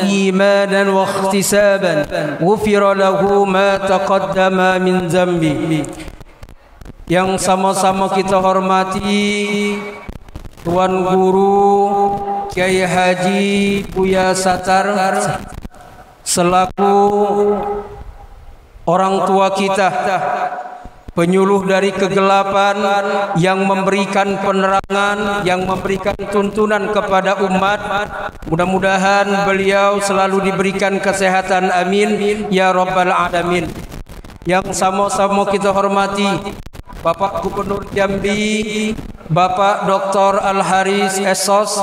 إيمانا واحتسابا غفر له ما تقدم من ذنبه. Yang sama-sama kita hormati Tuan Guru Kiai Haji Buya Satar selaku orang tua kita, penyuluh dari kegelapan yang memberikan penerangan, yang memberikan tuntunan kepada umat. Mudah-mudahan beliau selalu diberikan kesehatan, amin ya rabbal alamin. Yang sama-sama kita hormati Bapak Gubernur Jambi, Bapak Dr. Al-Haris Esos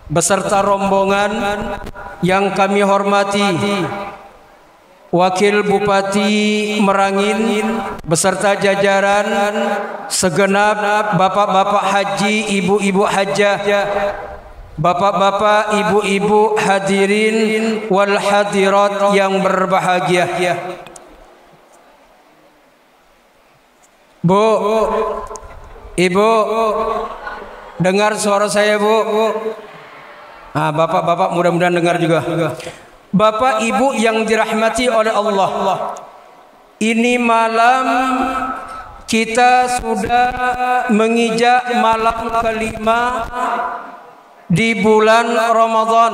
beserta rombongan. Yang kami hormati Wakil Bupati Merangin beserta jajaran, segenap bapak-bapak haji, ibu-ibu hajah, bapak-bapak, ibu-ibu hadirin wal hadirat yang berbahagia. Bu, Ibu, dengar suara saya, Bu? Ah, bapak-bapak mudah-mudahan dengar juga. Bapak Ibu yang dirahmati oleh Allah, ini malam kita sudah menginjak malam kelima di bulan Ramadan.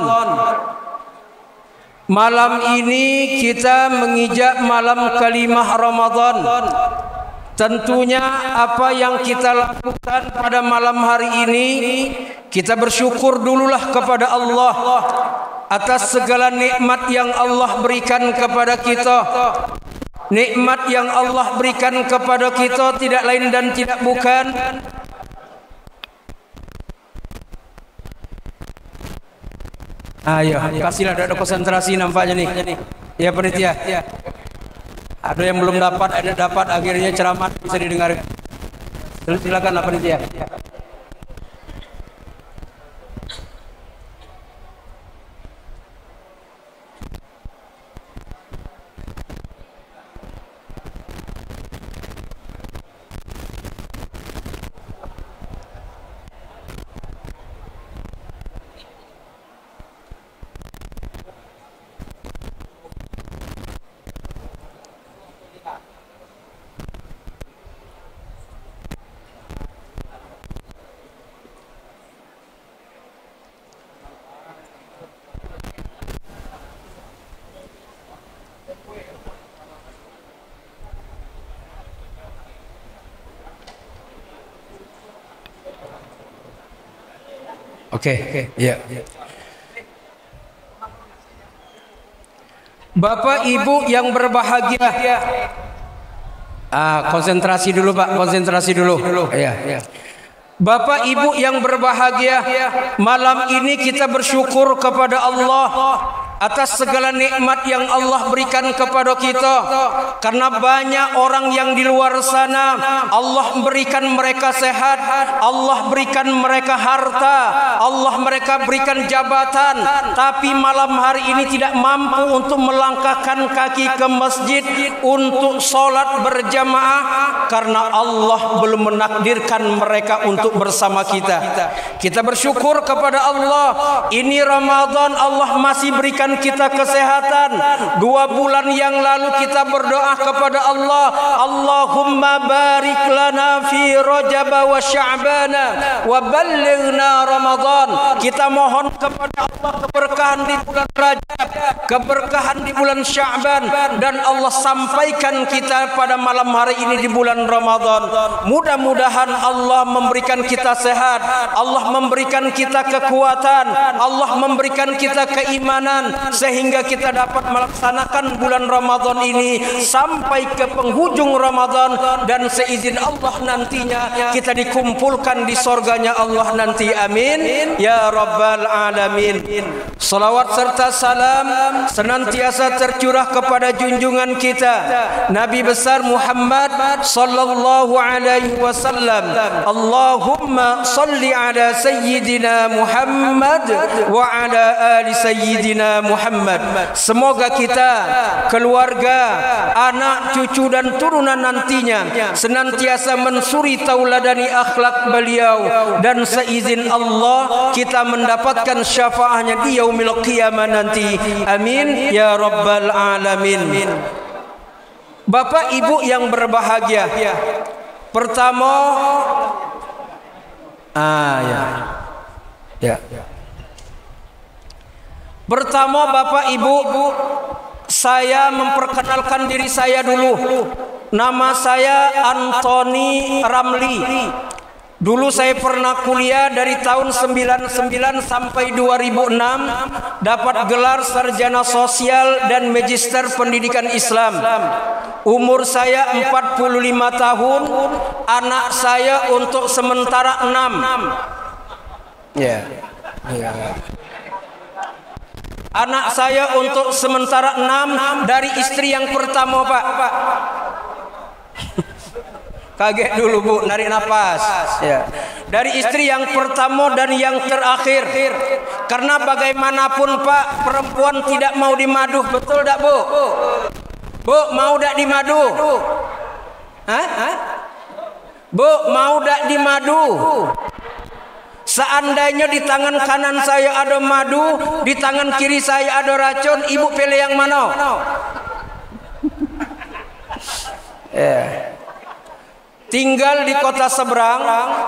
Malam ini kita menginjak malam kelima Ramadan. Tentunya apa yang kita lakukan pada malam hari ini, kita bersyukur dululah kepada Allah atas segala nikmat yang Allah berikan kepada kita. Nikmat yang Allah berikan kepada kita tidak lain dan tidak bukan ayo, kasihlah ada konsentrasi nampaknya nih. Ya panitia. Ada yang belum dapat, ada dapat, akhirnya ceramah bisa didengar. Silakan panitia. Oke, ya. Bapak Ibu yang berbahagia, konsentrasi dulu Pak, konsentrasi dulu. Ya. Bapak Ibu yang berbahagia, malam ini kita bersyukur kepada Allah atas segala nikmat yang Allah berikan kepada kita. Karena banyak orang yang di luar sana Allah berikan mereka sehat, Allah berikan mereka harta, Allah mereka berikan jabatan, tapi malam hari ini tidak mampu untuk melangkahkan kaki ke masjid untuk sholat berjamaah karena Allah belum menakdirkan mereka untuk bersama kita. Kita bersyukur kepada Allah. Ini Ramadan Allah masih berikan kita kesehatan. 2 bulan yang lalu kita berdoa kepada Allah, Allahumma barik lana fi Rajab wa Sya'ban wa ballighna Ramadan. Kita mohon kepada Allah keberkahan di bulan Rajab, keberkahan di bulan Sya'ban, dan Allah sampaikan kita pada malam hari ini di bulan Ramadan. Mudah-mudahan Allah memberikan kita sehat, Allah memberikan kita kekuatan, Allah memberikan kita keimanan sehingga kita dapat melaksanakan bulan Ramadan ini sampai ke penghujung Ramadan, dan seizin Allah nantinya kita dikumpulkan di surganya Allah nanti, amin ya rabbal alamin. Salawat serta salam salam senantiasa tercurah kepada junjungan kita Nabi besar Muhammad sallallahu alaihi wasallam. Allahumma salli ala sayyidina Muhammad wa ala ali sayyidina Muhammad. Semoga kita, keluarga, anak, cucu dan turunan nantinya senantiasa mensuri tauladani akhlak beliau, dan seizin Allah kita mendapatkan syafaatnya di yaumil qiyamah nanti. Amin ya rabbal alamin. Bapak Ibu yang berbahagia, pertama pertama Bapak Ibu, saya memperkenalkan diri saya dulu. Nama saya Antoni Ramli. Dulu saya pernah kuliah dari tahun 99 sampai 2006, dapat gelar sarjana sosial dan magister pendidikan Islam. Umur saya 45 tahun, anak saya untuk sementara 6. Anak saya untuk sementara 6 dari istri yang pertama, Pak. Kaget dulu Bu, narik nafas. Ya. Dari istri yang pertama dan yang terakhir. Karena bagaimanapun Pak, perempuan tidak mau dimadu, betul tak Bu? Bu, mau tak dimadu? Bu, mau tak dimadu? Seandainya di tangan kanan saya ada madu, di tangan kiri saya ada racun, ibu pilih yang mana? Tinggal di kota seberang,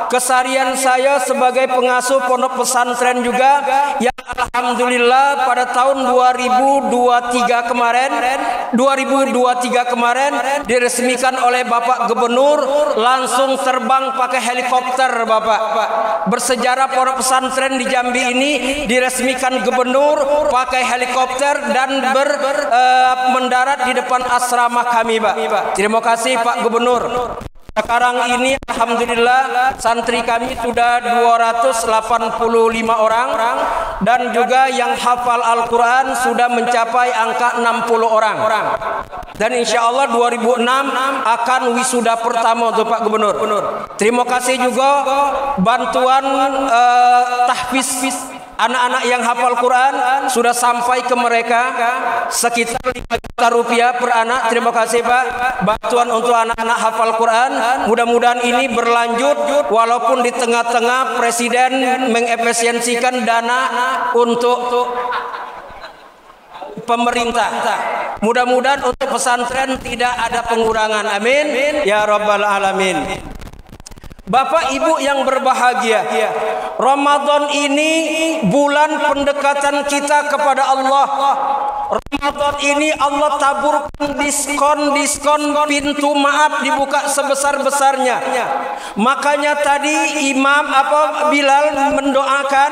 keseharian saya sebagai pengasuh pondok pesantren juga, yang alhamdulillah pada tahun 2023 kemarin diresmikan oleh Bapak Gubernur, langsung terbang pakai helikopter Bapak. Bersejarah pondok pesantren di Jambi ini diresmikan Gubernur pakai helikopter dan mendarat di depan asrama kami Pak. Terima kasih Pak Gubernur. Sekarang ini alhamdulillah santri kami sudah 285 orang, dan juga yang hafal Al-Quran sudah mencapai angka 60 orang. Dan insya Allah 2006 akan wisuda pertama untuk Pak Gubernur. Terima kasih juga bantuan tahfiz anak-anak yang hafal Quran sudah sampai ke mereka sekitar 5 juta rupiah per anak. Terima kasih Pak, bantuan untuk anak-anak hafal Quran. Mudah-mudahan ini berlanjut walaupun di tengah-tengah Presiden mengefisiensikan dana untuk pemerintah. Mudah-mudahan untuk pesantren tidak ada pengurangan. Amin ya rabbal alamin. Bapak Ibu yang berbahagia, Ramadan ini bulan pendekatan kita kepada Allah. Ramadan ini Allah taburkan diskon pintu maaf dibuka sebesar-besarnya. Makanya tadi Imam Bilal mendoakan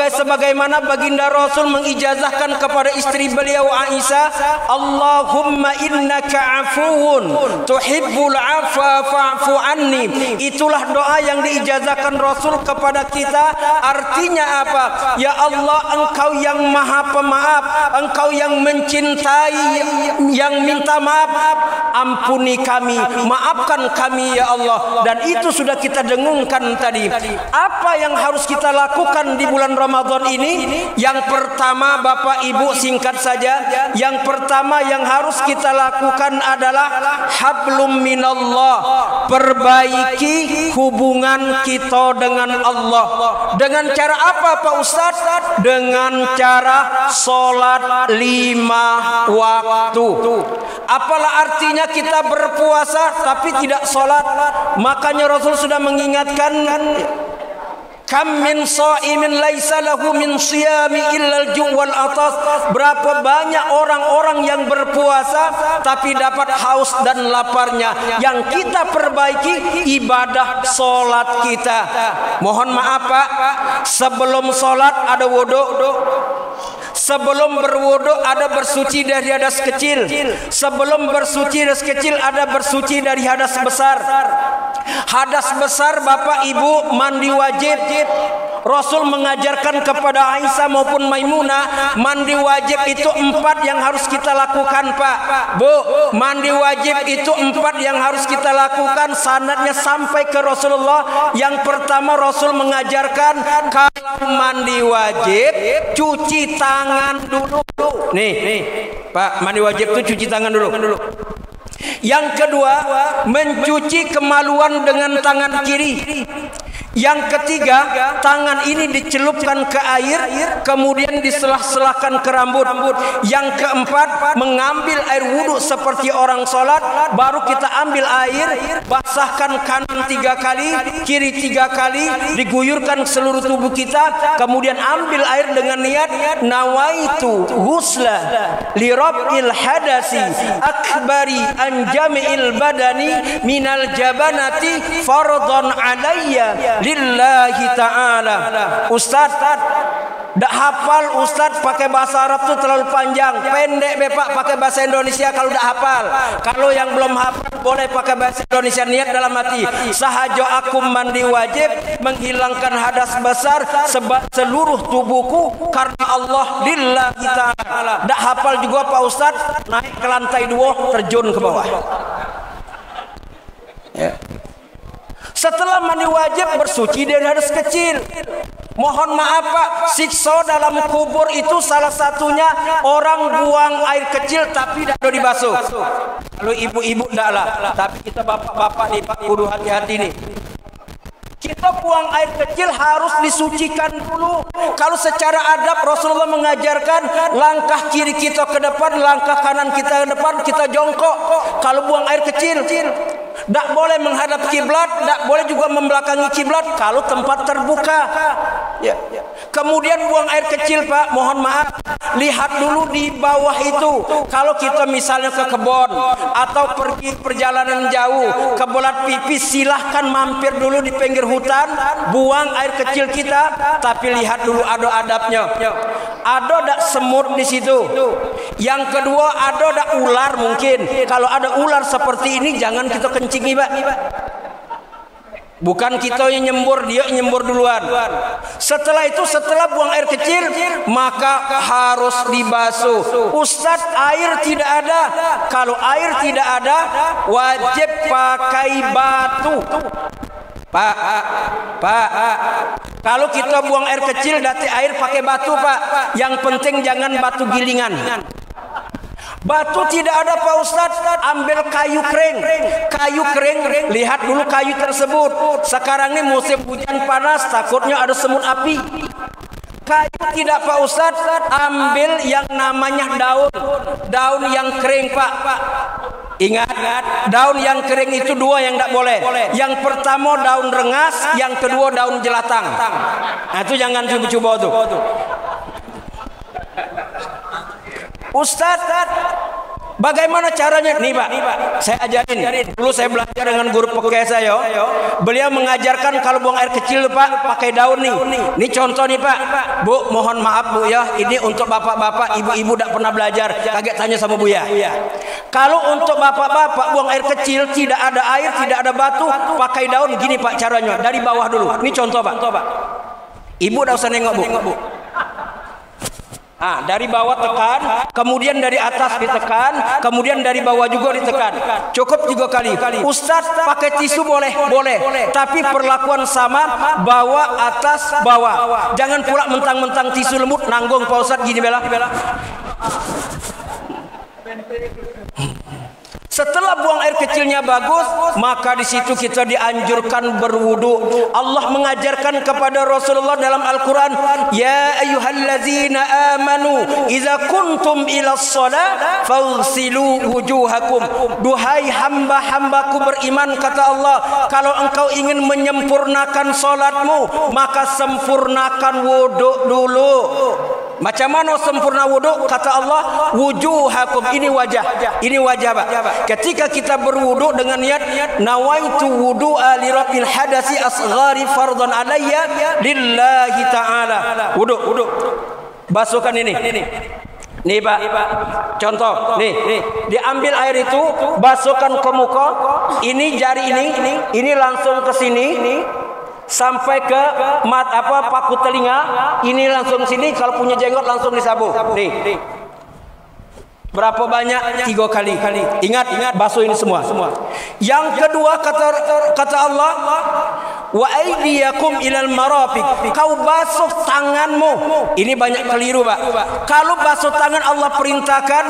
sebagaimana baginda Rasul mengijazahkan kepada istri beliau Aisyah, Allahumma innaka afuwun tuhibbul afwa fa'fu anni. Itulah doa yang diijazahkan Rasul kepada kita. Artinya apa? Ya Allah, Engkau yang Maha Pemaaf, Engkau yang mencintai, yang minta maaf. Ampuni kami, maafkan kami ya Allah. Dan itu sudah kita dengungkan tadi. Apa yang harus kita lakukan di bulan Ramadan ini? Yang pertama Bapak Ibu, singkat saja, yang pertama yang harus kita lakukan adalah hablum minallah. Perbaiki hubungan kita dengan Allah. Dengan cara apa Pak Ustaz? Dengan cara sholat 5 waktu. Apalah artinya kita berpuasa tapi tidak sholat? Makanya Rasul sudah mengingatkan, kam min shaimin laisa lahu min siyami illa al-ju' wal atas. Berapa banyak orang-orang yang berpuasa tapi dapat haus dan laparnya. Yang kita perbaiki ibadah solat kita. Mohon maaf Pak, sebelum solat ada wudu. Sebelum berwudu ada bersuci dari hadas kecil. Sebelum bersuci hadas kecil ada bersuci dari hadas besar. Hadas besar Bapak Ibu mandi wajib. Rasul mengajarkan kepada Aisyah maupun Maimunah, mandi wajib itu 4 yang harus kita lakukan, Pak. Bu, mandi wajib itu 4 yang harus kita lakukan. Sanadnya sampai ke Rasulullah. Yang pertama, Rasul mengajarkan kalau mandi wajib cuci tangan dulu. Nih, Pak, mandi wajib itu cuci tangan dulu. Yang kedua, mencuci kemaluan dengan tangan kiri. Yang ketiga, tangan ini dicelupkan ke air, kemudian diselah-selahkan ke rambut. Yang keempat, mengambil air wudhu seperti orang sholat. Baru kita ambil air, basahkan kanan 3 kali, kiri 3 kali, diguyurkan seluruh tubuh kita. Kemudian ambil air dengan niat nawaitu ghusla li rabbil hadasi akbari an jami'il badani minal jabanati fardhan alayya lillahi ta'ala. Ustaz, dak hafal Ustaz, pakai bahasa Arab tuh terlalu panjang. Pendek Bapak pakai bahasa Indonesia kalau dak hafal. Kalau yang belum hafal boleh pakai bahasa Indonesia. Niat dalam hati, sahaja aku mandi wajib menghilangkan hadas besar seluruh tubuhku karena Allah lillahi ta'ala. Dak hafal juga Pak Ustaz, naik ke lantai 2 terjun ke bawah. Ya. Setelah mandi wajib bersuci dari hadas kecil. Mohon maaf Pak, siksa dalam kubur itu salah satunya orang buang air kecil tapi tidak dibasuh. Kalau ibu-ibu tidak lah, tapi kita bapak-bapak nih Pak, kudu hati-hati nih. Kita buang air kecil harus disucikan dulu. Kalau secara adab Rasulullah mengajarkan langkah kiri kita ke depan, langkah kanan kita ke depan, kita jongkok. Kalau buang air kecil, tidak boleh menghadap kiblat, tidak boleh juga membelakangi kiblat kalau tempat terbuka. Ya. Kemudian buang air kecil Pak, mohon maaf, lihat dulu di bawah itu. Kalau kita misalnya ke kebun atau pergi perjalanan jauh, kebelat pipis, silahkan mampir dulu di pinggir hutan, buang air kecil kita, tapi lihat dulu ada adabnya. Ada dak semut di situ. Yang kedua, ada dak ular mungkin. Kalau ada ular seperti ini jangan kita kencingi Pak. Bukan kita yang nyembur, dia nyembur duluan. Setelah itu, setelah buang air kecil, maka harus dibasuh. Ustaz, air tidak ada. Kalau air tidak ada, wajib pakai batu. Pak, kalau kita buang air kecil, dati air pakai batu Pak. Yang penting jangan batu gilingan. Batu tidak ada Pak Ustadz, ambil kayu kering. Kayu kering, lihat dulu kayu tersebut. Sekarang ini musim hujan panas, takutnya ada semut api. Kayu tidak Pak Ustadz, ambil yang namanya daun. Daun yang kering Pak. Ingat, daun yang kering itu 2 yang tidak boleh. Yang pertama daun rengas, yang kedua daun jelatang. Nah itu jangan coba-coba tuh. Ustaz, bagaimana caranya? Nih Pak, saya ajarin. Dulu saya belajar dengan guru pokoknya saya. Beliau mengajarkan kalau buang air kecil Pak, pakai daun nih. Ini contoh nih Pak. Bu, mohon maaf Bu ya. Ini untuk bapak-bapak, ibu-ibu tidak pernah belajar. Kaget tanya sama Bu ya. Kalau untuk bapak-bapak buang air kecil, tidak ada air, tidak ada batu, pakai daun. Gini Pak caranya. Dari bawah dulu. Ini contoh Pak. Ibu tidak usah nengok Bu. Dari bawah tekan, kemudian dari atas ditekan, kemudian dari bawah juga ditekan. Cukup 3 kali. Ustaz, pakai tisu boleh, tapi perlakuan sama, bawah atas bawah. Jangan pula mentang-mentang tisu lembut nanggung Pak Ustaz gini bela. Setelah buang air kecilnya bagus, maka di situ kita dianjurkan berwudu. Allah mengajarkan kepada Rasulullah dalam Al-Quran, Ya ayyuhallazina amanu, Iza kuntum ila shalah, faghsilu wujuhakum. Duhai hamba-hambaku beriman, kata Allah, kalau engkau ingin menyempurnakan salatmu, maka sempurnakan wudu dulu. Macam mana sempurna wudu? Kata Allah, wujuhakum, ini wajah Pak. Ketika kita berwudu dengan niat nawaitu wudu'a li rabbil hadasi asghari fardhan alayya lillahi ta'ala. Wudu. Basuhkan ini. Nih Pak, contoh. Nih, diambil air itu, basuhkan ke muka. Ini jari ini langsung ke sini. sampai ke paku telinga. Ini langsung sini, kalau punya jenggot langsung disabu. Nih. Berapa banyak? 3 kali. Ingat basuh ini semua. Yang kedua kata Allah, wa aydiyakum ilal marafiq. Kau basuh tanganmu. Ini banyak keliru, Pak. Kalau basuh tangan Allah perintahkan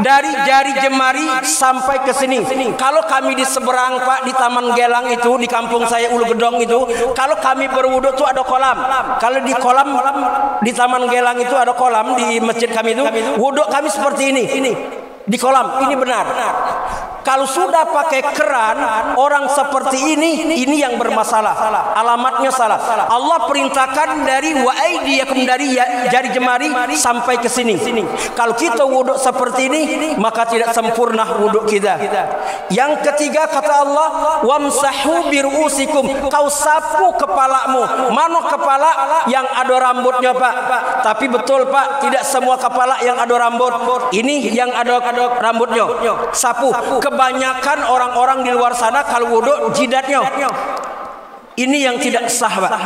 dari jari jemari sampai ke sini. Kalau kami di seberang, Pak, di Taman Gelang itu, di kampung saya Ulu Gedong itu, kalau kami berwudu itu ada kolam. Kalau di kolam di Taman Gelang itu ada kolam, di masjid kami itu, wudu kami seperti ini. Di kolam, ini benar. Kalau sudah pakai keran, orang seperti ini yang bermasalah. Alamatnya salah. Allah perintahkan dari wa aydiyakum, dari jari jemari sampai ke sini. Kalau kita wuduk seperti ini, maka tidak sempurna wuduk kita. Yang ketiga kata Allah, wamsahu biruusikum. Kau sapu kepalamu. Mana kepala yang ada rambutnya, Pak? Tapi betul, Pak, tidak semua kepala yang ada rambut. Ini yang ada rambutnya. Sapu. Kebanyakan orang-orang di luar sana kalau wudhu jidatnya. Ini yang tidak sah, Pak.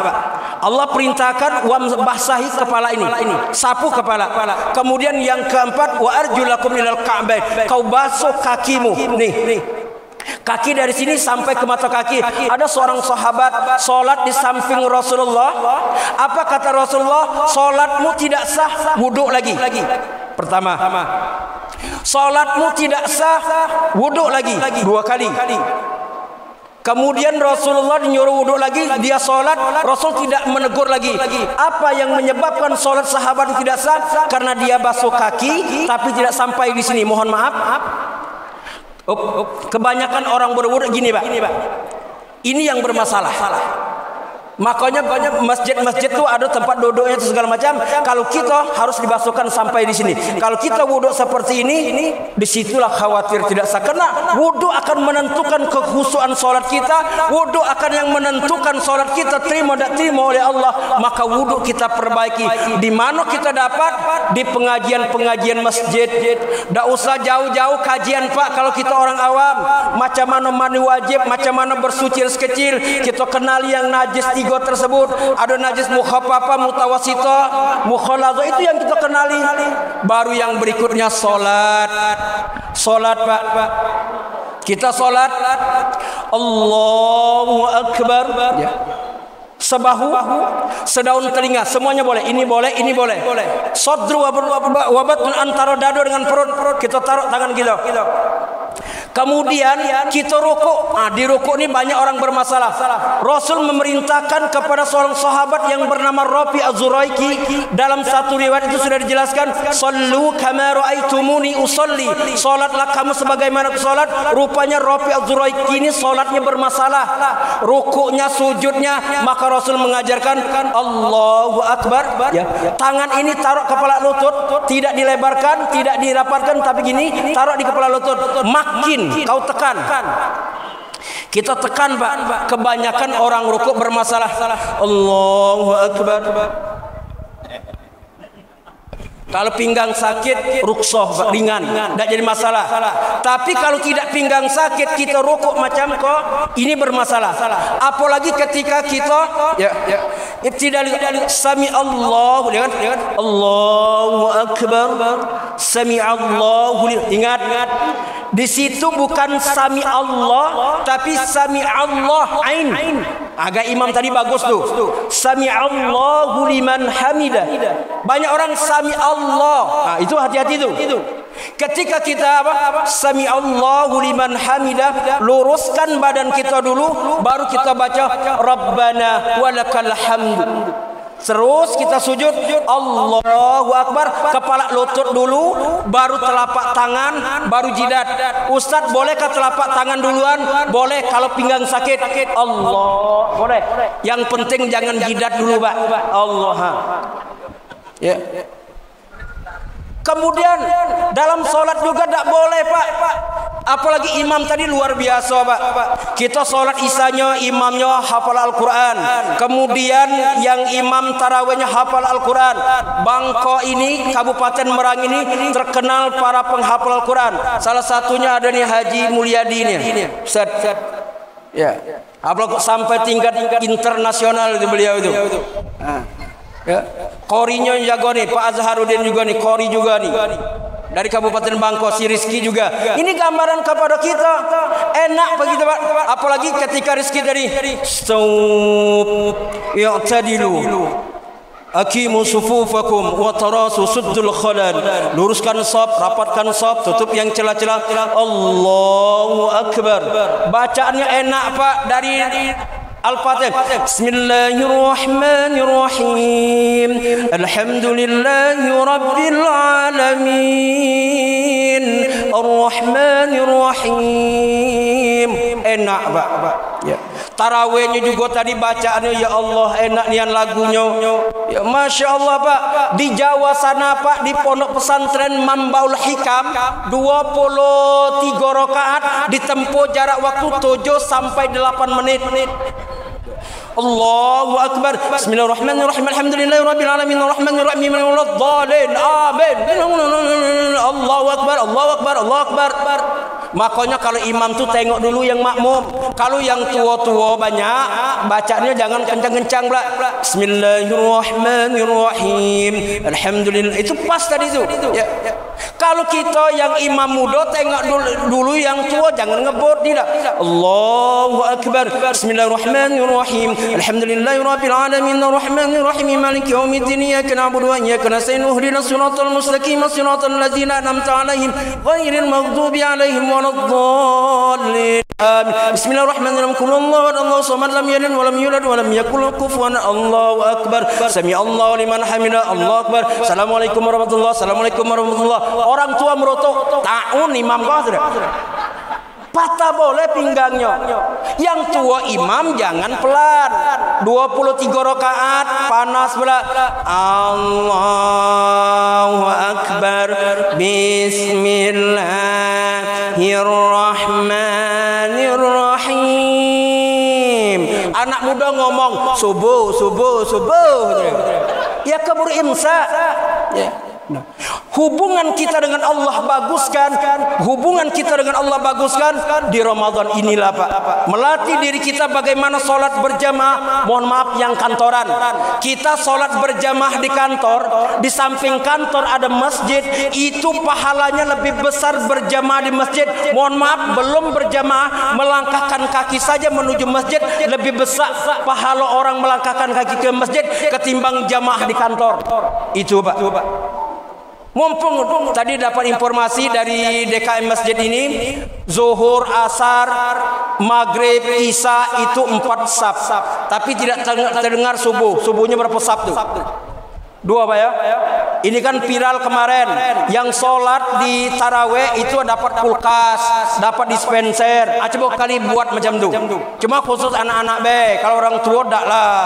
Allah perintahkan basahi kepala ini. Sapu kepala. Kemudian yang keempat, wa arjulakum ilal ka'bain. Kau basuh kakimu. Nih. Kaki dari sini sampai ke mata kaki. Ada seorang sahabat solat di samping Rasulullah. Apa kata Rasulullah? Solatmu tidak sah, wudhu lagi. Pertama, solatmu tidak sah, wudhu lagi 2 kali. Kemudian Rasulullah menyuruh wudhu lagi, dia solat, Rasul tidak menegur lagi. Apa yang menyebabkan solat sahabat tidak sah? Karena dia basuh kaki, tapi tidak sampai di sini. Mohon maaf. Kebanyakan orang berwudhu gini, Pak. Ini yang bermasalah. Makanya banyak masjid-masjid tuh ada tempat duduknya segala macam. Kalau kita harus dibasuhkan sampai di sini. Kalau kita wudhu seperti ini, disitulah khawatir tidak sah. Karena wudhu akan menentukan kekhusyuan solat kita. Wudhu akan yang menentukan solat kita terima tidak terima oleh Allah. Maka wudhu kita perbaiki. Di mana kita dapat? Di pengajian-pengajian masjid. Tidak usah jauh-jauh kajian, Pak. Kalau kita orang awam, macam mana mandi wajib, macam mana bersuci kecil, kita kenal yang najis 3 tersebut. Ada najis mukhaffafah, mutawasithah, mukhaladzah, itu yang kita kenali. Baru yang berikutnya solat, Pak. Kita solat, Allahu Akbar. Sebahu, sedaun telinga, semuanya boleh. Ini boleh. Sodru wabatun, antara dada dengan perut, kita taruh tangan kita. Kemudian kita rukuk. Di rukuk ini banyak orang bermasalah. Rasul memerintahkan kepada seorang sahabat yang bernama Rafi Az-Zuraiki. Dalam satu riwayat itu sudah dijelaskan, sallu kama ra'aitumuni usolli. Salatlah kamu sebagaimana aku salat. Rupanya Rafi Az-Zuraiki ini salatnya bermasalah. Rukuknya, sujudnya. Maka Rasul mengajarkan Allahu Akbar. Tangan ini taruh kepala lutut, tidak dilebarkan, tidak dirapatkan, tapi gini, taruh di kepala lutut. Makin kau tekan. Kita tekan, Pak. Kebanyakan orang rukuk bermasalah. Allahu Akbar. Kalau pinggang sakit, rukshoh, ringan, tidak jadi masalah. Tapi kalau tidak pinggang sakit, kita rukuk macam kok, ini bermasalah. Apalagi ketika kita tidak sami Allah, Allahu Akbar, sami Allahu. Ingat, di situ bukan sami Allah, tapi sami Allah ain. Agak imam tadi bagus tuh. Sami Allahu liman hamidah. Banyak orang sami Allah. Itu hati-hati tuh. Ketika kita sami Allahu liman hamidah, luruskan badan kita dulu, baru kita baca Rabbana walakal hamdu. Terus kita sujud, Allahu Akbar, kepala lutut dulu, baru telapak tangan, baru jidat. Ustaz, bolehkah telapak tangan duluan? Boleh kalau pinggang sakit. Allah, boleh. Yang penting jangan jidat dulu, Pak. Allah. Ya. Kemudian dalam sholat juga tidak boleh, Pak. Apalagi imam tadi luar biasa, Pak. Kita sholat isanya, imamnya hafal Al-Quran. Kemudian yang imam tarawihnya hafal Al-Quran. Bangko ini, Kabupaten Merang ini terkenal para penghafal Al-Quran. Salah satunya ada nih Haji Mulyadi ini. Ustaz, Ya. Apalagi sampai tingkat internasional itu beliau itu. Ya. Korinya jago nih, Pak Azharuddin juga nih, kori juga nih. Dari Kabupaten Bangko, si Rizki juga. Ini gambaran kepada kita. Enak bagi kita, apalagi ketika Rizki dari stop ya'tadilu aqimu sufufakum wa tarasu suddul khalal. Luruskan shaf, rapatkan shaf, tutup yang celah-celah. Allahu akbar. Bacaannya enak Pak, dari Al-Fatihah. Bismillahirrahmanirrahim. Alhamdulillahi rabbil alamin. Ar-Rahmanirrahim. Enak Pak. Ya. Tarawihnya juga tadi bacaannya ya Allah enak nian lagunya. Ya Masya Allah Pak. Di Jawa sana Pak, di pondok pesantren Mambaul Hikam 23 rakaat ditempuh jarak waktu 7 sampai 8 menit. Allahu akbar. Bismillahirrahmanirrahim. Alhamdulillahirabbil alamin arrahmanirrahim maliki yaumiddin. Amin. Allahu akbar. Allahu akbar. Allahu akbar. Makanya kalau imam tuh tengok dulu yang makmum. Kalau yang tua-tua banyak, bacanya jangan kencang-kencang pula. Bismillahirrahmanirrahim. Alhamdulillah. Itu pas tadi itu. Ya. Kalau kita yang imam muda tengok dulu yang tua, jangan ngebut tidak. Allahu akbar. Bismillahirrahmanirrahim. Alhamdulillahirabbil alamin arrahmanirrahim maliki yaumiddin iyyaka na'budu wa iyyaka nasta'in ihdinas siratal mustaqim siratal ladzina an'amta 'alaihim ghairil maghdubi 'alaihim waladdallin. Bismillahirrahmanirrahim. Qul huwallahu ahad, Allahu samad, lam yalid wa lam yulad wa lam yakul lahu kufuwan ahad. Allahu akbar. Sami Allahu liman hamidah. Allahu akbar. Assalamualaikum warahmatullahi. Assalamualaikum warahmatullahi. Orang tua merotok, ta'un imam kau sudah. Patah boleh pinggangnya. Yang tua imam jangan pelan. 23 rakaat panas pula. Allahu akbar. Bismillahirrahmanirrahim. Anak muda ngomong subuh, subuh, subuh. Ya keburu imsa. Ya. Hubungan kita dengan Allah baguskan, hubungan kita dengan Allah baguskan di Ramadan inilah Pak. Melatih diri kita bagaimana sholat berjamaah. Mohon maaf yang kantoran, kita sholat berjamaah di kantor, di samping kantor ada masjid, itu pahalanya lebih besar berjamaah di masjid. Mohon maaf, belum berjamaah, melangkahkan kaki saja menuju masjid lebih besar pahala orang melangkahkan kaki ke masjid ketimbang jamaah di kantor. Itu Pak. Mumpung tadi dapat informasi dari DKM masjid ini, zuhur, asar, maghrib, isya itu 4 saf, tapi tidak terdengar subuh. Subuhnya berapa saf tuh? 2 Pak ya. Ini kan viral kemarin, yang sholat di taraweh itu dapat kulkas, dapat dispenser. Coba kali buat macam tu. Cuma khusus anak-anak be. Kalau orang tua tak lah.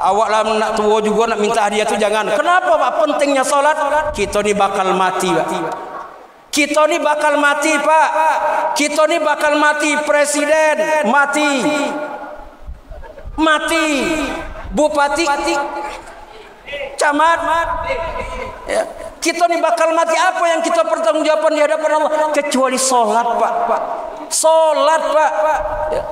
Awak lah nak tua juga nak minta hadiah tu jangan. Kenapa Pak? Pentingnya sholat. Kita ni bakal mati Pak. Kita ni bakal mati Pak. Kita ni bakal mati. Presiden mati. Mati. Bupati camat, ya. Kita ni bakal mati. Apa yang kita pertanggungjawaban di hadapan Allah kecuali sholat Pak? Sholat Pak. Ya.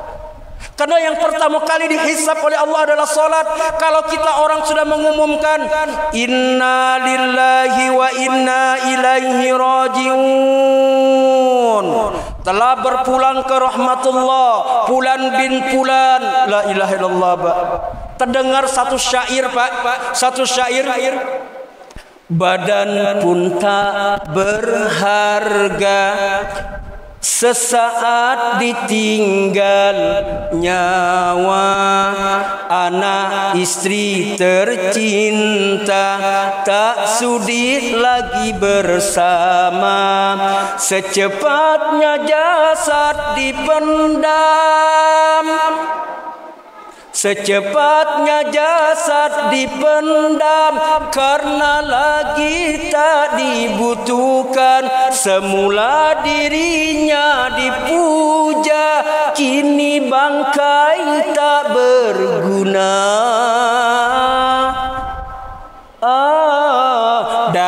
Karena yang pertama kali dihisab oleh Allah adalah sholat. Kalau kita orang sudah mengumumkan inna lillahi wa inna ilaihi rajiun, telah berpulang ke rahmatullah Fulan bin Fulan, la ilaha illallah Pak. Terdengar satu syair Pak, satu syair, badan pun tak berharga sesaat ditinggal nyawa, anak istri tercinta tak sudi lagi bersama, secepatnya jasad dipendam, secepatnya jasad dipendam, karena lagi tak dibutuhkan. Semula dirinya dipuja, kini bangkai tak berguna.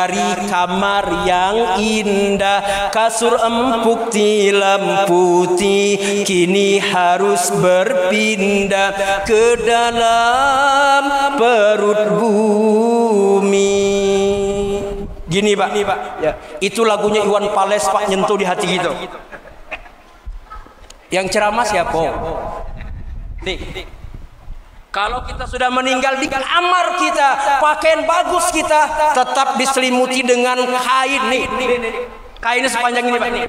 cari kamar yang indah, kasur empuk tilam putih, kini harus berpindah ke dalam perut bumi. Gini Pak, ya, itu lagunya Iwan Fals Pak, nyentuh di hati gitu. Yang ceramah siapa? Nih, kalau kita sudah meninggal di kamar kita, pakaian bagus kita tetap diselimuti dengan kain nih. Kainnya sepanjang ini Pak.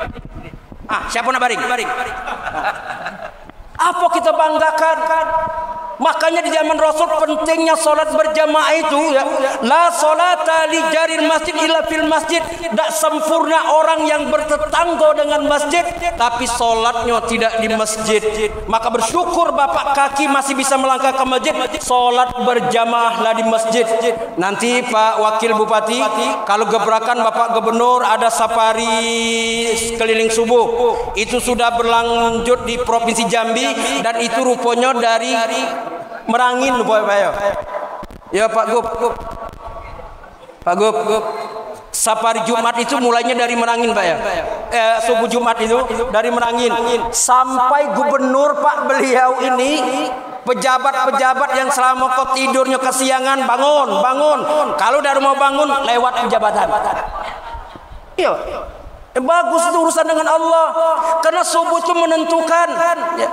Siapa nak baring? Apa kita banggakan? Makanya di zaman Rasul pentingnya solat berjamaah itu ya. La solata li jaril masjid illa fil masjid. Tak sempurna orang yang bertetangga dengan masjid tapi solatnya tidak di masjid. Maka bersyukur bapak kaki masih bisa melangkah ke masjid, solat berjamaahlah di masjid. Nanti Pak Wakil Bupati, kalau gebrakan Bapak Gubernur ada safari keliling subuh, itu sudah berlanjut di Provinsi Jambi dan itu rupanya dari Merangin lupa Pak ya. Ya Pak Gub. Pak Gub. Safari Jumat itu mulainya dari Merangin Pak ya. Subuh Jumat itu dari Merangin sampai gubernur Pak beliau ini, pejabat-pejabat yang selama kau tidurnya kesiangan bangun. Kalau udah mau bangun lewat pejabatan. Iya. Bagus itu urusan dengan Allah. Karena subuh itu menentukan. Ya.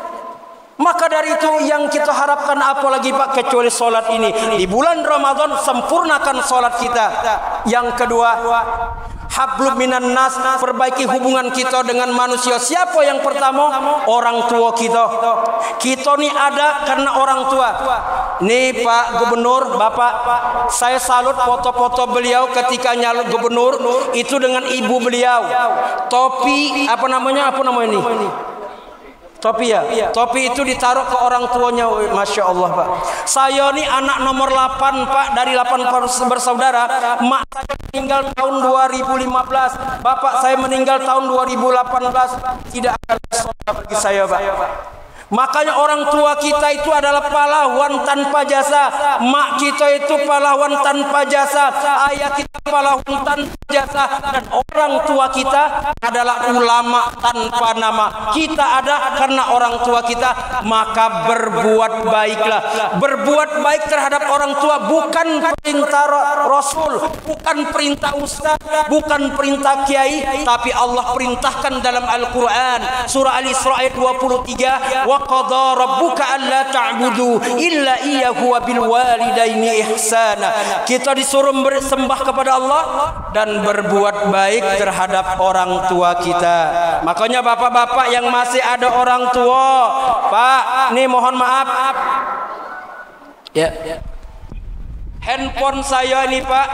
Maka dari itu yang kita harapkan apalagi Pak kecuali solat ini di bulan Ramadan, sempurnakan solat kita. Yang kedua, hablum minan nas, perbaiki hubungan kita dengan manusia. Siapa yang pertama? Orang tua kita. Kita ni ada karena orang tua. Nih Pak Gubernur, Bapak, saya salut foto-foto beliau ketika nyalon gubernur itu dengan ibu beliau. Topi apa namanya ini? Topi ya? Topi itu ditaruh ke orang tuanya. Masya Allah Pak. Saya ini anak nomor 8 Pak, dari 8 bersaudara. Mak saya meninggal tahun 2015, bapak saya meninggal tahun 2018. Tidak ada saudara bagi saya Pak. Makanya orang tua kita itu adalah pahlawan tanpa jasa. Mak kita itu pahlawan tanpa jasa. Ayah kita pahlawan tanpa jasa. Dan orang tua kita adalah ulama tanpa nama. Kita ada karena orang tua kita. Maka berbuat baiklah. Berbuat baik terhadap orang tua bukan perintah Rasul, bukan perintah ustaz, bukan perintah kiai, tapi Allah perintahkan dalam Al-Quran surah Al-Isra ayat 23, wa qadha rabbuka alla ta'budu illa iyyahu wa bil walidaini ihsana. Kita disuruh bersembah kepada Allah dan berbuat baik terhadap orang tua kita. Makanya bapak-bapak yang masih ada orang tua, Pak, nih mohon maaf ya, handphone saya ini Pak,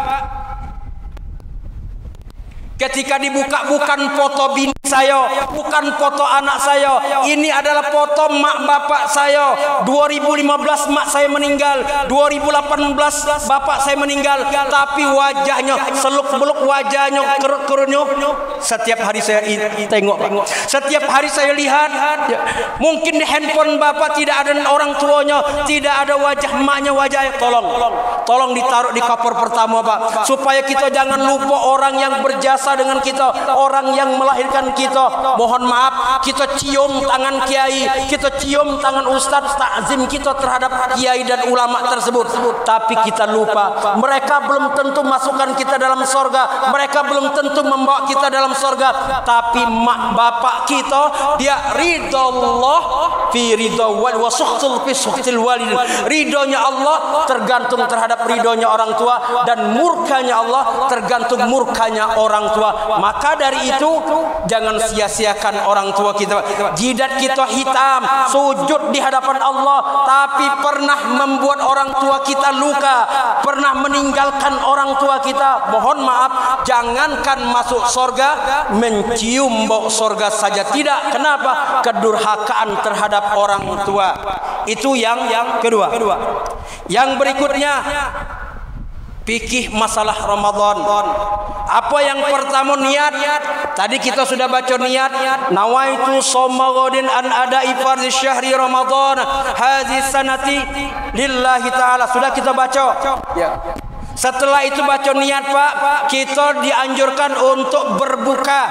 ketika dibuka bukan foto bini saya, bukan foto anak saya. Ini adalah foto mak bapak saya. 2015 mak saya meninggal, 2018 bapak saya meninggal. Tapi wajahnya, seluk-beluk wajahnya, keruk-keruknya. Setiap hari saya tengok, setiap hari saya lihat. Mungkin di handphone bapak tidak ada orang tuanya, tidak ada wajah maknya, wajahnya. Tolong ditaruh di koper pertama Pak, supaya kita jangan lupa orang yang berjasa dengan kita, orang yang melahirkan kita. Mohon maaf, kita cium tangan kiai, kita cium tangan ustaz, takzim kita terhadap kiai dan ulama tersebut. Tapi kita lupa, mereka belum tentu masukkan kita dalam sorga, mereka belum tentu membawa kita dalam sorga. Tapi mak bapak kita, dia ridha Allah fi ridha wa sukhtul fi sukhtil walid. Ridhonya Allah tergantung terhadap ridhonya orang tua, dan murkanya Allah tergantung murkanya orang tua. Maka dari itu jangan sia-siakan orang tua kita. Jidat kita hitam, sujud di hadapan Allah, tapi pernah membuat orang tua kita luka, pernah meninggalkan orang tua kita. Mohon maaf, jangankan masuk surga, mencium bau surga saja tidak. Kenapa? Kedurhakaan terhadap orang tua. Itu yang kedua. Yang berikutnya, fikih masalah Ramadan. Apa yang pertama? Niat. Tadi kita sudah baca niat. Nawaitu shauma ghadin an ada'i fardhi syahri Ramadan hadhihi sanati lillahi ta'ala. Sudah kita baca. Ya. Setelah itu baca niat Pak, kita dianjurkan untuk berbuka,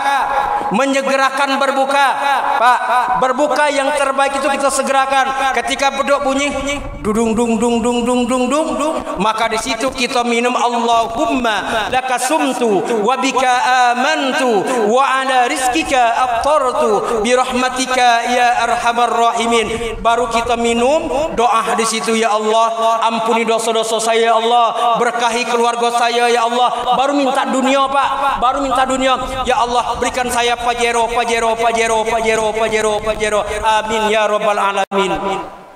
menyegerakan berbuka Pak. Berbuka yang terbaik itu kita segerakan. Ketika beduk bunyi dudung dung dung dung dung dung dung, maka di situ kita minum Allahumma lakasumtu wa bika amantu wa ala rizkika aftartu bi rahmatika ya arhamar rahimin. Baru kita minum doa di situ, ya Allah ampuni dosa-dosa saya ya Allah, berkahi keluarga saya ya Allah. Baru minta dunia Pak, baru minta dunia. Ya Allah berikan saya pajero pajero pajero pajero pajero pajero, amin ya rabbal alamin.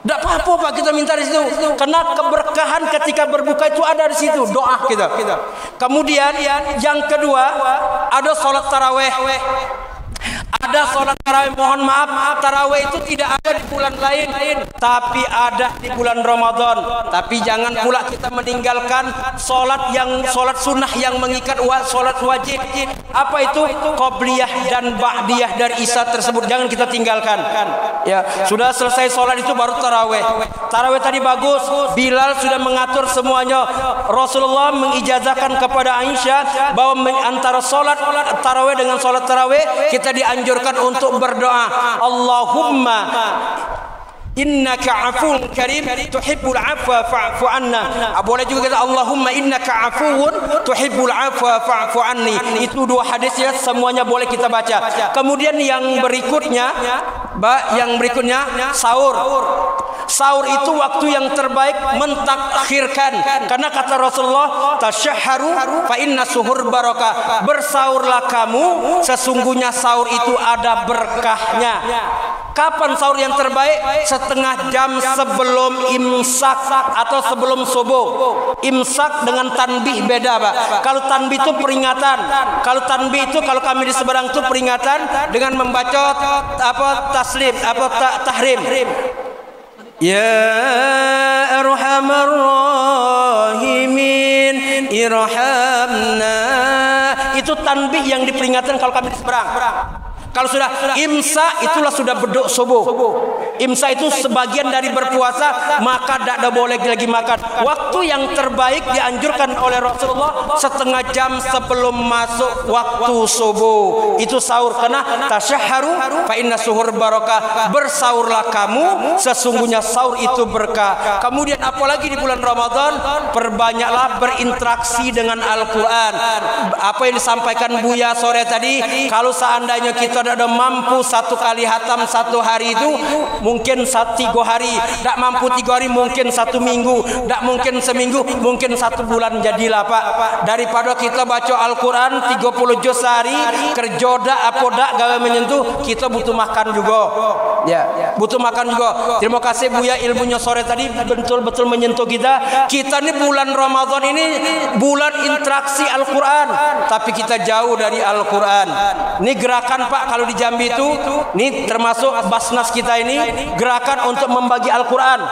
Tidak apa-apa Pak kita minta di situ, karena keberkahan ketika berbuka itu ada di situ, doa kita. Kemudian yang kedua ada sholat taraweh. Ada sholat tarawih, mohon maaf, tarawih itu tidak ada di bulan lain, tapi ada di bulan Ramadan. Tapi jangan pula kita meninggalkan sholat sunnah yang mengikat sholat wajib. Apa itu? Qobliyah dan ba'diyah dari isya tersebut jangan kita tinggalkan. Ya, sudah selesai sholat itu baru tarawih. Tarawih tadi bagus, Bilal sudah mengatur semuanya. Rasulullah mengijazahkan kepada Aisyah bahwa antara sholat tarawih dengan sholat tarawih kita dianjurkan untuk berdoa, Allahumma innaka afuwun karim tuhibbul afwa fa'fu anna. Boleh juga kata Allahumma innaka afuwun tuhibbul afwa fa'fu anni. Itu dua hadis ya, semuanya boleh kita baca. Kemudian yang berikutnya sahur. Sahur itu waktu yang terbaik mentakhirkan, karena kata Rasulullah tasyahharu fa inna suhur barakah. Bersahurlah kamu, sesungguhnya sahur itu ada berkahnya. Kapan sahur yang terbaik? Setengah jam sebelum imsak atau sebelum subuh. Imsak dengan tanbih beda Pak. Kalau tanbih itu peringatan, kalau tanbih itu kalau kami di Seberang itu peringatan dengan membaca taslim tahrim. Ya arhamar rahimin irhamna. Itu tanbih yang diperingatkan kalau kami di Seberang. Kalau sudah imsa itulah sudah beduk subuh. Imsa itu sebagian dari berpuasa, maka tidak boleh lagi makan. Waktu yang terbaik dianjurkan oleh Rasulullah setengah jam sebelum masuk waktu subuh. Itu sahur, karena tasyahharu fa inna suhur barakah. Bersahurlah kamu, sesungguhnya sahur itu berkah. Kemudian apalagi di bulan Ramadan, perbanyaklah berinteraksi dengan Al-Quran. Apa yang disampaikan Buya sore tadi, kalau seandainya kita tidak ada mampu satu kali hatam satu hari itu mungkin 3 hari, tidak mampu 3 hari mungkin 1 minggu, tidak mungkin seminggu, mungkin 1 bulan. Jadilah Pak, daripada kita baca Al-Quran 30 juz sehari, kerja dak apa dak gawe menyentuh, kita butuh makan juga. Ya, butuh makan juga. Terima kasih Buya, ilmunya sore tadi betul-betul menyentuh kita. Kita ini bulan Ramadan ini bulan interaksi Al-Quran, tapi kita jauh dari Al-Quran. Ini gerakan Pak, kalau di Jambi itu, ini termasuk Basnas kita ini, gerakan untuk membagi Al-Quran.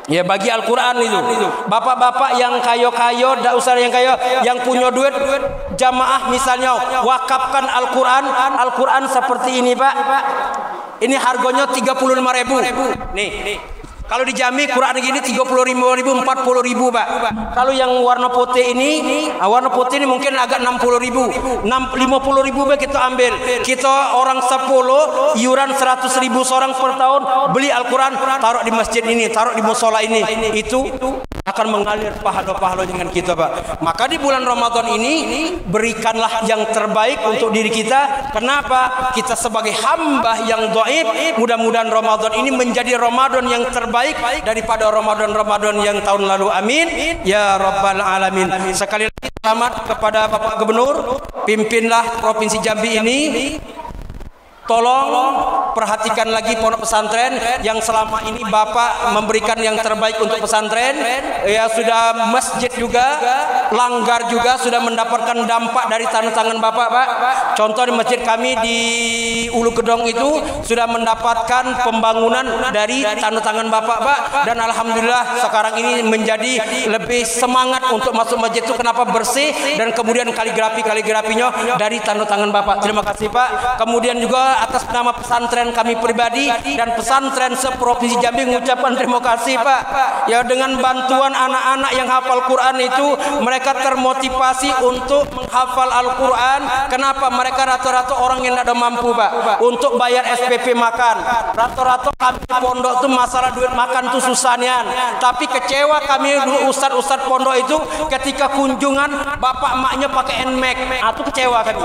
Ya, bagi Al-Quran itu. Bapak-bapak yang kayo-kayo, tidak usah yang kayo, yang punya duit, jamaah misalnya wakafkan Al-Quran. Al-Quran seperti ini Pak. Ini harganya 35.000. Nih. Kalau di Jambi Quran gini 35.000, 40.000 Pak. Kalau yang warna putih ini mungkin agak 60.000, 50.000 Pak kita ambil. Kita orang 10, iuran 100.000 seorang per tahun, beli Al-Quran, taruh di masjid ini, taruh di musola ini. Itu akan mengalir pahala-pahala dengan kita Pak. Maka di bulan Ramadan ini berikanlah yang terbaik untuk diri kita. Kenapa? Kita sebagai hamba yang dhaif, mudah-mudahan Ramadan ini menjadi Ramadan yang terbaik daripada Ramadan-Ramadan yang tahun lalu. Amin ya rabbal alamin. Sekali lagi selamat kepada Bapak Gubernur, pimpinlah Provinsi Jambi ini. Tolong perhatikan lagi pondok pesantren yang selama ini Bapak memberikan yang terbaik untuk pesantren. Ya, sudah masjid juga, langgar juga sudah mendapatkan dampak dari tangan Bapak Pak. Contoh di masjid kami di Ulu Kedong itu sudah mendapatkan pembangunan dari tangan Bapak Pak. Dan alhamdulillah sekarang ini menjadi lebih semangat untuk masuk masjid itu. Kenapa? Bersih, dan kemudian kaligrafinya dari tangan Bapak. Terima kasih Pak. Kemudian juga juga atas nama pesantren kami pribadi dan pesantren seprovinsi Jambi mengucapkan terima kasih Pak. Ya, dengan bantuan anak-anak yang hafal Quran itu mereka termotivasi untuk menghafal Al-Quran. Kenapa? Mereka rata-rata orang yang tidak ada mampu Pak untuk bayar SPP makan. Rata-rata kami di pondok itu masalah duit makan tuh susahnya. Tapi kecewa kami dulu ustadz pondok itu ketika kunjungan bapak emaknya pakai NMAX. Itu kecewa kami.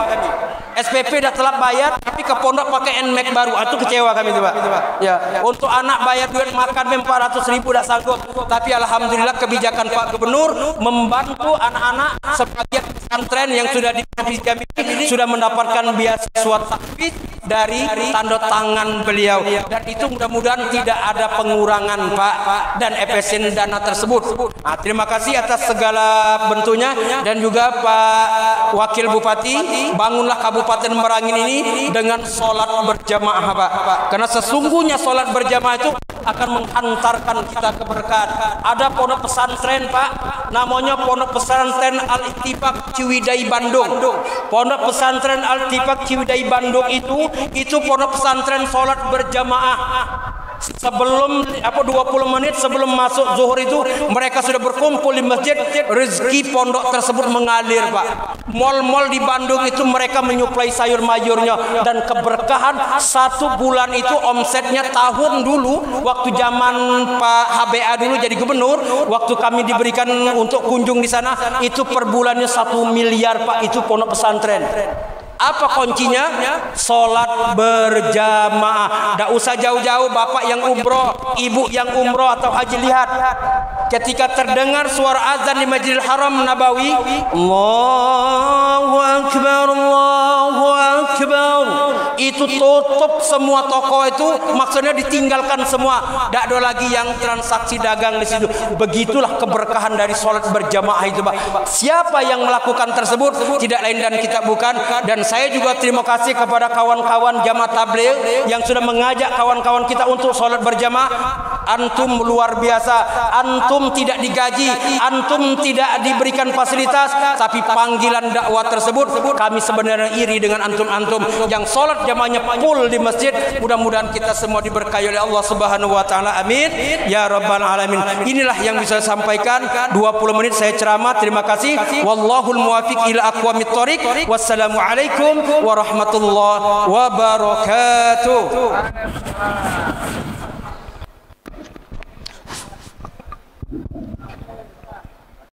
SPP dah telat bayar tapi ke pondok pakai NMAX baru. Itu kecewa kami itu Pak. Ya, untuk anak bayar duit makan 400.000 dah sanggup. Tapi alhamdulillah kebijakan Pak Gubernur membantu anak-anak sebagian pesantren yang sudah di Provinsi Jambi sudah mendapatkan beasiswa tahfiz dari tanda tangan beliau, dan itu mudah-mudahan tidak ada pengurangan Pak dan efisien dana tersebut. Terima kasih atas segala bentuknya, dan juga Pak Wakil Bupati, bangunlah Kabupaten Merangin ini dengan sholat berjamaah Pak, karena sesungguhnya sholat berjamaah itu akan menghantarkan kita keberkahan. Ada pondok pesantren Pak, namanya Pondok Pesantren Al-Ittifaq Ciwidey Bandung. Pondok Pesantren Al-Ittifaq Ciwidey Bandung itu pondok pesantren sholat berjamaah. Sebelum 20 menit sebelum masuk zuhur itu mereka sudah berkumpul di masjid. Rezeki pondok tersebut mengalir Pak. Mal-mal di Bandung itu mereka menyuplai sayur mayurnya, dan keberkahan 1 bulan itu omsetnya tahun dulu waktu zaman Pak HBA dulu jadi gubernur, waktu kami diberikan untuk kunjung di sana itu per bulannya 1 miliar Pak, itu pondok pesantren. Apa kuncinya? Sholat berjamaah. Tidak usah jauh-jauh bapak yang umroh, ibu yang umroh atau haji, lihat ketika terdengar suara azan di Masjidil Haram Nabawi, Allahu Akbar, Allahu Akbar, itu tutup semua toko itu, maksudnya ditinggalkan semua, tidak ada lagi yang transaksi dagang di situ. Begitulah keberkahan dari sholat berjamaah itu Pak. Siapa yang melakukan tersebut? Tidak lain dan kita bukan. Dan saya juga terima kasih kepada kawan-kawan jamaah tabligh yang sudah mengajak kawan-kawan kita untuk sholat berjamaah. Antum luar biasa. Antum tidak digaji, antum tidak diberikan fasilitas, tapi panggilan dakwah tersebut kami sebenarnya iri dengan antum-antum yang sholat jamaahnya full di masjid. Mudah-mudahan kita semua diberkahi oleh Allah Subhanahu wa taala. Amin ya rabbal alamin. Inilah yang bisa saya sampaikan. 20 menit saya ceramah. Terima kasih. Wallahul muwaffiq ila aqwamit thoriq. Wassalamualaikum warahmatullahi wabarakatuh.